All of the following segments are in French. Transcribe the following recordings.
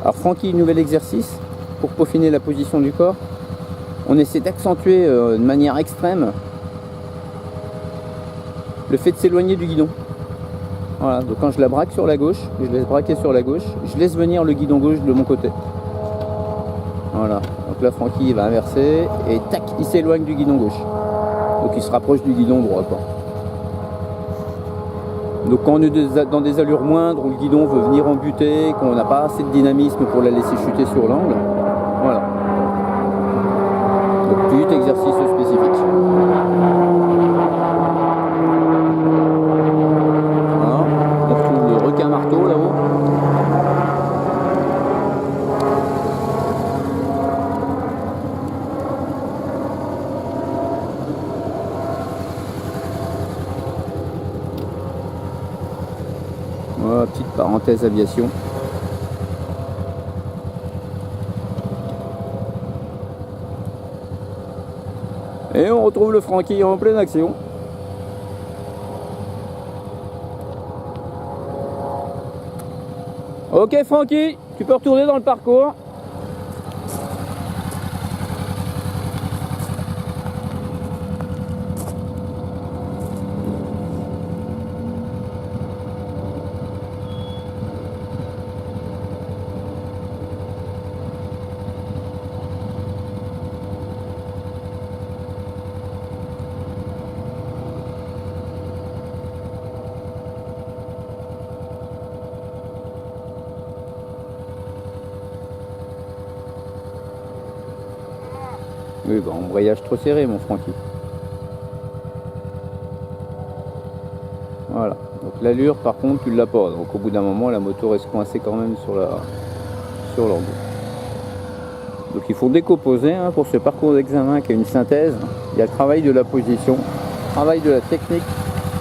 Alors Francky, nouvel exercice pour peaufiner la position du corps. On essaie d'accentuer de manière extrême le fait de s'éloigner du guidon. Voilà, donc quand je la braque sur la gauche, je laisse braquer sur la gauche, je laisse venir le guidon gauche de mon côté. Voilà, donc là Francky va inverser et tac, il s'éloigne du guidon gauche. Donc il se rapproche du guidon droit, quoi. Donc quand on est dans des allures moindres où le guidon veut venir en butée, qu'on n'a pas assez de dynamisme pour la laisser chuter sur l'angle, voilà. Donc petit exercice spécifique. Voilà. On retrouve le requin marteau là-haut. Voilà, petite parenthèse aviation. Et on retrouve le Francky en pleine action. Ok Francky, tu peux retourner dans le parcours. Oui, bah, embrayage trop serré, mon Francky. Voilà. Donc l'allure, par contre, tu l'as pas. Donc au bout d'un moment, la moto reste coincée quand même sur l'angle. Donc il faut décomposer hein, pour ce parcours d'examen qui est une synthèse. Il y a le travail de la position, le travail de la technique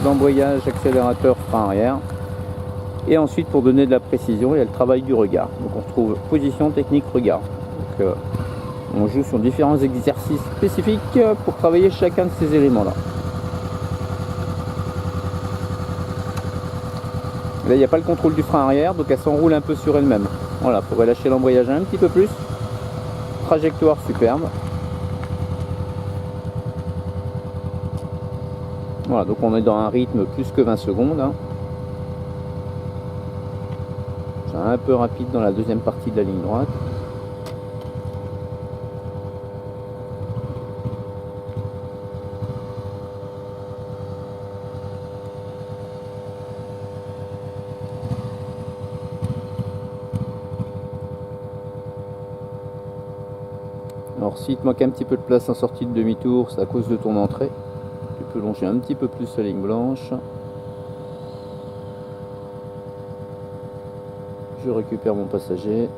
d'embrayage, accélérateur, frein arrière. Et ensuite, pour donner de la précision, il y a le travail du regard. Donc on retrouve position, technique, regard. Donc, on joue sur différents exercices spécifiques pour travailler chacun de ces éléments-là. Là, il n'y a pas le contrôle du frein arrière, donc elle s'enroule un peu sur elle-même. Voilà, il faudrait lâcher l'embrayage un petit peu plus. Trajectoire superbe. Voilà, donc on est dans un rythme plus que 20 secondes. Hein. C'est un peu rapide dans la deuxième partie de la ligne droite. Alors s'il te manque un petit peu de place en sortie de demi-tour, c'est à cause de ton entrée. Tu peux longer un petit peu plus la ligne blanche. Je récupère mon passager.